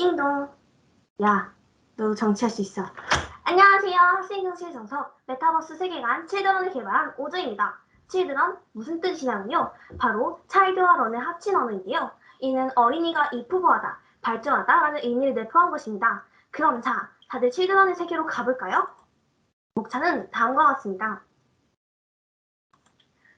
띵동. 야, 너 정치할 수 있어. 안녕하세요. 학생정치의 정석 메타버스 세계관 칠드런을 개발한 오저입니다. 칠드런 무슨 뜻이냐면요. 바로 차일드와 런의 합친 언어인데요. 이는 어린이가 이프보하다, 발전하다 라는 의미를 내포한 것입니다. 그럼 자, 다들 칠드런의 세계로 가볼까요? 목차는 다음과 같습니다.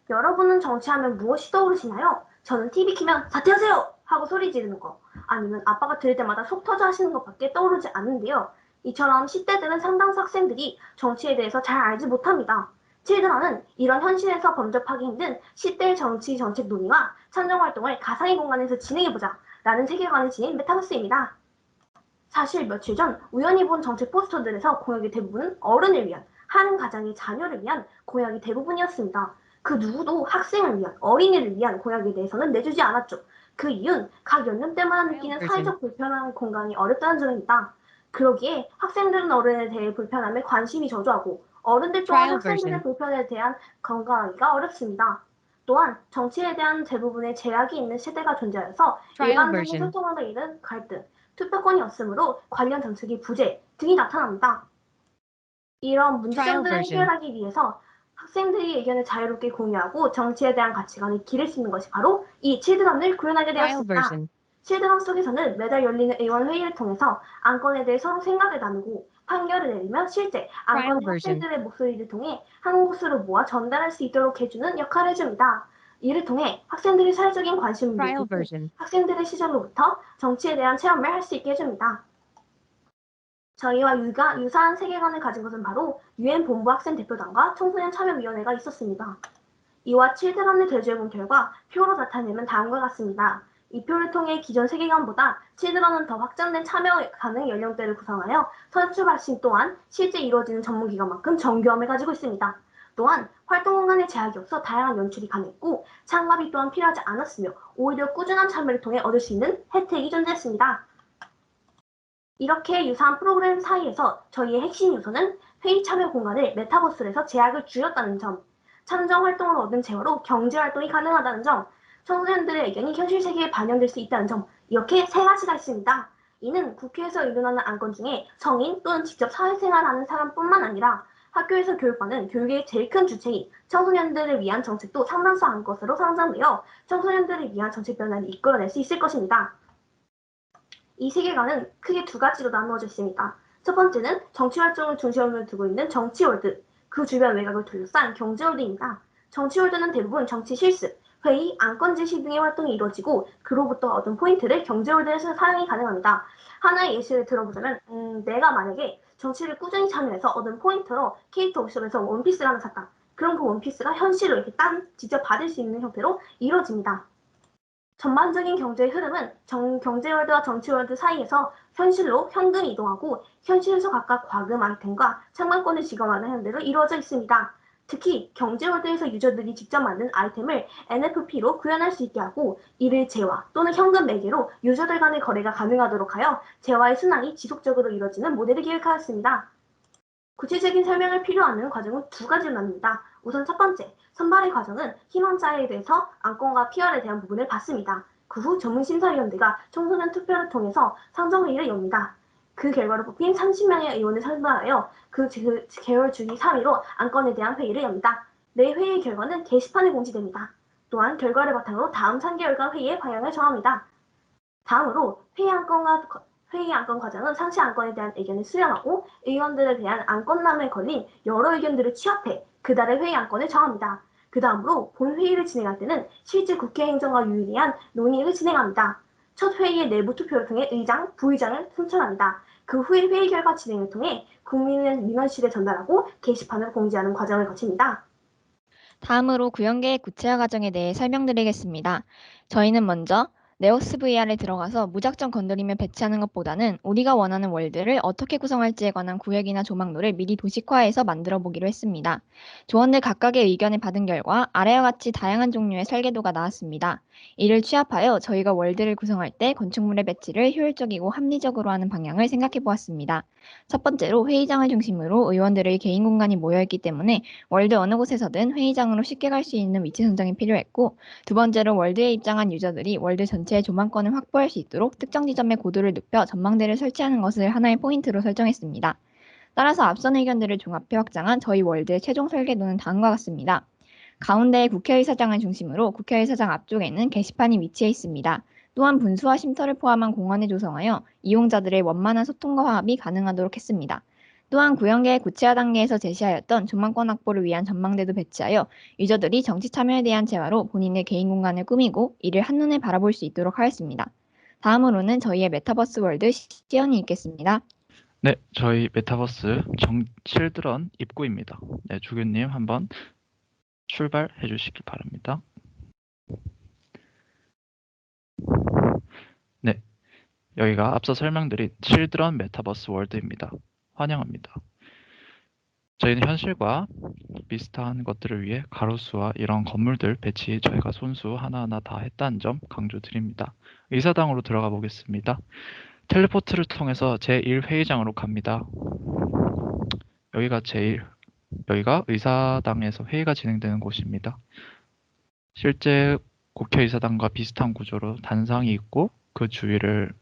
여러분은 정치하면 무엇이 떠오르시나요? 저는 TV 키면 사퇴하세요! 하고 소리 지르는 거, 아니면 아빠가 들을 때마다 속 터져 하시는 것밖에 떠오르지 않는데요. 이처럼 10대들은 상당수 학생들이 정치에 대해서 잘 알지 못합니다. 칠드런은 이런 현실에서 범접하기 힘든 10대의 정치 정책 논의와 참정활동을 가상의 공간에서 진행해보자 라는 세계관을 지닌 메타버스입니다. 사실 며칠 전 우연히 본 정책 포스터들에서 공약의 대부분은 어른을 위한, 한 가장의 자녀를 위한 공약이 대부분이었습니다. 그 누구도 학생을 위한, 어린이를 위한 공약에 대해서는 내주지 않았죠. 그 이유는 각 연령대마다 느끼는 사회적 불편한 공간이 어렵다는 점입니다. 그러기에 학생들은 어른에 대해 불편함에 관심이 저조하고 어른들 또한 학생들의 불편에 대한 공감하기가 어렵습니다. 또한 정치에 대한 대부분의 제약이 있는 세대가 존재하여서 일반적인 소통하는 일은 갈등, 투표권이 없으므로 관련 정책의 부재 등이 나타납니다. 이런 문제점들을 해결하기 위해서 학생들이 의견을 자유롭게 공유하고 정치에 대한 가치관을 기를 수 있는 것이 바로 이 칠드런을 구현하게 되었습니다. 칠드런 속에서는 매달 열리는 의원회의를 통해서 안건에 대해 서로 생각을 나누고 판결을 내리며 실제 안건을 학생들의 목소리를 통해 한 곳으로 모아 전달할 수 있도록 해주는 역할을 해줍니다. 이를 통해 학생들이 사회적인 관심을 느끼고 학생들의 시절로부터 정치에 대한 체험을 할 수 있게 해줍니다. 저희와 유사한 세계관을 가진 것은 바로 UN 본부 학생대표단과 청소년 참여위원회가 있었습니다. 이와 칠드런을 대조해본 결과 표로 나타내면 다음과 같습니다. 이 표를 통해 기존 세계관보다 칠드런은 더 확장된 참여 가능 연령대를 구성하여 선출 발신 또한 실제 이루어지는 전문기관만큼 정교함을 가지고 있습니다. 또한 활동 공간에 제약이 없어 다양한 연출이 가능했고 참가비 또한 필요하지 않았으며 오히려 꾸준한 참여를 통해 얻을 수 있는 혜택이 존재했습니다. 이렇게 유사한 프로그램 사이에서 저희의 핵심 요소는 회의 참여 공간을 메타버스로 해서 제약을 줄였다는 점, 참정 활동으로 얻은 재화로 경제 활동이 가능하다는 점, 청소년들의 의견이 현실 세계에 반영될 수 있다는 점, 이렇게 세 가지가 있습니다. 이는 국회에서 의논하는 안건 중에 성인 또는 직접 사회생활하는 사람뿐만 아니라 학교에서 교육받는 교육의 제일 큰 주체인 청소년들을 위한 정책도 상당수 한 것으로 상정되어 청소년들을 위한 정책 변화를 이끌어낼 수 있을 것입니다. 이 세계관은 크게 두 가지로 나누어져 있습니다. 첫 번째는 정치활동을 중심으로 두고 있는 정치월드, 그 주변 외곽을 둘러싼 경제월드입니다. 정치월드는 대부분 정치 실습, 회의, 안건 제시 등의 활동이 이루어지고 그로부터 얻은 포인트를 경제월드에서 사용이 가능합니다. 하나의 예시를 들어보자면 내가 만약에 정치를 꾸준히 참여해서 얻은 포인트로 캐릭터 옵션에서 원피스를 하나 샀다. 그럼 그 원피스가 현실로 이렇게 직접 받을 수 있는 형태로 이루어집니다. 전반적인 경제의 흐름은 경제월드와 정치월드 사이에서 현실로 현금이 이동하고 현실에서 각각 과금 아이템과 창만권을 지급하는 형태로 이루어져 있습니다. 특히 경제월드에서 유저들이 직접 만든 아이템을 NFP로 구현할 수 있게 하고 이를 재화 또는 현금 매개로 유저들 간의 거래가 가능하도록 하여 재화의 순환이 지속적으로 이루어지는 모델을 기획하였습니다. 구체적인 설명을 필요하는 과정은 두 가지로 나뉩니다. 우선 첫 번째, 선발의 과정은 희망자에 대해서 안건과 PR에 대한 부분을 받습니다. 그 후 전문심사위원회가 청소년 투표를 통해서 상정회의를 엽니다. 그 결과로 뽑힌 30명의 의원을 선발하여 그 개월 주기 3회로 안건에 대한 회의를 엽니다. 매 회의 결과는 게시판에 공지됩니다. 또한 결과를 바탕으로 다음 3개월간 회의의 방향을 정합니다. 다음으로 회의 안건 과정은 상시 안건에 대한 의견을 수렴하고 의원들에 대한 안건남에 걸린 여러 의견들을 취합해 그달의 회의 안건을 정합니다. 그 다음으로 본 회의를 진행할 때는 실제 국회 행정과 유리한 논의를 진행합니다. 첫 회의의 내부 투표를 통해 의장, 부의장을 선출합니다. 그 후에 회의 결과 진행을 통해 국민의 민원실에 전달하고 게시판으로 공지하는 과정을 거칩니다. 다음으로 구현계획 구체화 과정에 대해 설명드리겠습니다. 저희는 먼저 네오스 VR에 들어가서 무작정 건드리며 배치하는 것보다는 우리가 원하는 월드를 어떻게 구성할지에 관한 구획이나 조망로를 미리 도식화해서 만들어 보기로 했습니다. 조원들 각각의 의견을 받은 결과 아래와 같이 다양한 종류의 설계도가 나왔습니다. 이를 취합하여 저희가 월드를 구성할 때 건축물의 배치를 효율적이고 합리적으로 하는 방향을 생각해 보았습니다. 첫 번째로 회의장을 중심으로 의원들의 개인 공간이 모여있기 때문에 월드 어느 곳에서든 회의장으로 쉽게 갈 수 있는 위치 선정이 필요했고, 두 번째로 월드에 입장한 유저들이 월드 전체 전체의 조망권을 확보할 수 있도록 특정 지점의 고도를 높여 전망대를 설치하는 것을 하나의 포인트로 설정했습니다. 따라서 앞선 의견들을 종합해 확장한 저희 월드의 최종 설계도는 다음과 같습니다. 가운데에 국회의사장을 중심으로 국회의사장 앞쪽에는 게시판이 위치해 있습니다. 또한 분수와 쉼터를 포함한 공원을 조성하여 이용자들의 원만한 소통과 화합이 가능하도록 했습니다. 또한 구형계획 구체화 단계에서 제시하였던 조망권 확보를 위한 전망대도 배치하여 유저들이 정치 참여에 대한 재화로 본인의 개인 공간을 꾸미고 이를 한눈에 바라볼 수 있도록 하였습니다. 다음으로는 저희의 메타버스 월드 시연이 있겠습니다. 네, 저희 메타버스 칠드런 입구입니다. 네, 주교님 한번 출발해 주시기 바랍니다. 네, 여기가 앞서 설명드린 칠드런 메타버스 월드입니다. 환영합니다. 저희는 현실과 비슷한 것들을 위해 가로수와 이런 건물들 배치 저희가 손수 하나하나 다 했다는 점 강조드립니다. 의사당으로 들어가 보겠습니다. 텔레포트를 통해서 제1회의장으로 갑니다. 여기가 의사당에서 회의가 진행되는 곳입니다. 실제 국회의사당과 비슷한 구조로 단상이 있고 그 주위를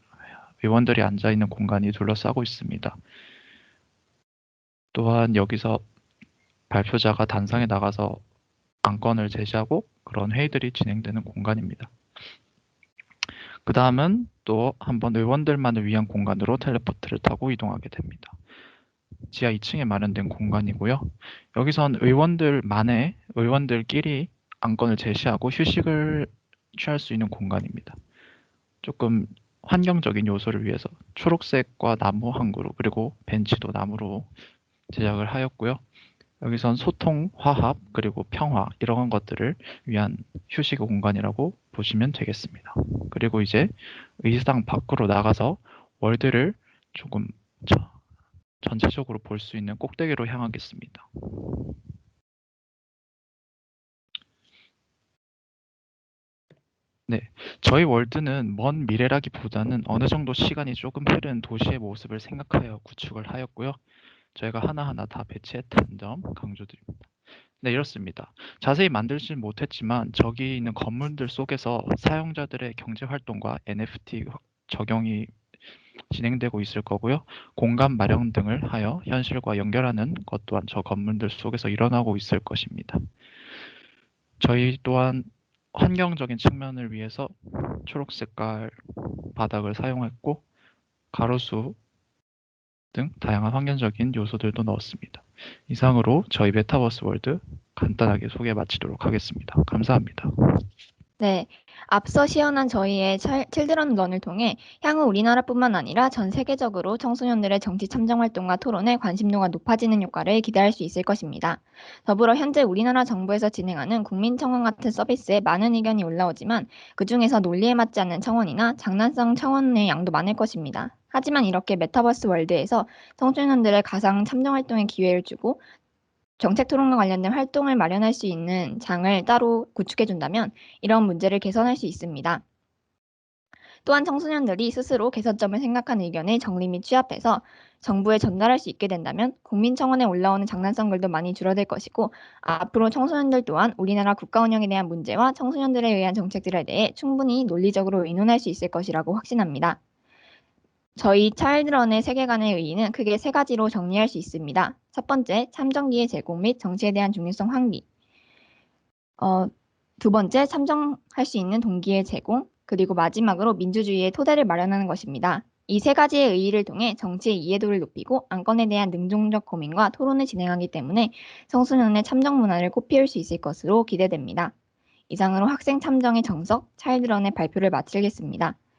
의원들이 앉아있는 공간이 둘러싸고 있습니다. 또한 여기서 발표자가 단상에 나가서 안건을 제시하고 그런 회의들이 진행되는 공간입니다. 그 다음은 또 한번 의원들만을 위한 공간으로 텔레포트를 타고 이동하게 됩니다. 지하 2층에 마련된 공간이고요. 여기선 의원들끼리 안건을 제시하고 휴식을 취할 수 있는 공간입니다. 조금 환경적인 요소를 위해서 초록색과 나무 한 그루 그리고 벤치도 나무로 제작을 하였고요. 여기선 소통, 화합, 그리고 평화 이런 것들을 위한 휴식 공간이라고 보시면 되겠습니다. 그리고 이제 의사당 밖으로 나가서 월드를 조금 전체적으로 볼 수 있는 꼭대기로 향하겠습니다. 네, 저희 월드는 먼 미래라기보다는 어느 정도 시간이 조금 흐른 도시의 모습을 생각하여 구축을 하였고요. 저희가 하나하나 다 배치했다는 점 강조드립니다. 네, 이렇습니다. 자세히 만들지는 못했지만 저기 있는 건물들 속에서 사용자들의 경제활동과 NFT 적용이 진행되고 있을 거고요. 공간 마련 등을 하여 현실과 연결하는 것 또한 저 건물들 속에서 일어나고 있을 것입니다. 저희 또한 환경적인 측면을 위해서 초록 색깔 바닥을 사용했고 가로수 등 다양한 환경적인 요소들도 넣었습니다. 이상으로 저희 메타버스 월드 간단하게 소개 마치도록 하겠습니다. 감사합니다. 네, 앞서 시연한 저희의 칠드런 런을 통해 향후 우리나라뿐만 아니라 전 세계적으로 청소년들의 정치 참정 활동과 토론에 관심도가 높아지는 효과를 기대할 수 있을 것입니다. 더불어 현재 우리나라 정부에서 진행하는 국민청원 같은 서비스에 많은 의견이 올라오지만 그중에서 논리에 맞지 않는 청원이나 장난성 청원의 양도 많을 것입니다. 하지만 이렇게 메타버스 월드에서 청소년들의 가상 참정 활동에 기회를 주고 정책 토론과 관련된 활동을 마련할 수 있는 장을 따로 구축해준다면 이런 문제를 개선할 수 있습니다. 또한 청소년들이 스스로 개선점을 생각한 의견을 정리 및 취합해서 정부에 전달할 수 있게 된다면 국민청원에 올라오는 장난성 글도 많이 줄어들 것이고 앞으로 청소년들 또한 우리나라 국가 운영에 대한 문제와 청소년들에 의한 정책들에 대해 충분히 논리적으로 의논할 수 있을 것이라고 확신합니다. 저희 차일드런의 세계관의 의의는 크게 세 가지로 정리할 수 있습니다. 첫 번째, 참정기의 제공 및 정치에 대한 중립성 환기. 두 번째, 참정할 수 있는 동기의 제공. 그리고 마지막으로 민주주의의 토대를 마련하는 것입니다. 이 세 가지의 의의를 통해 정치의 이해도를 높이고 안건에 대한 능동적 고민과 토론을 진행하기 때문에 청소년의 참정 문화를 꽃피울 수 있을 것으로 기대됩니다. 이상으로 학생 참정의 정석, 차일드런의 발표를 마치겠습니다.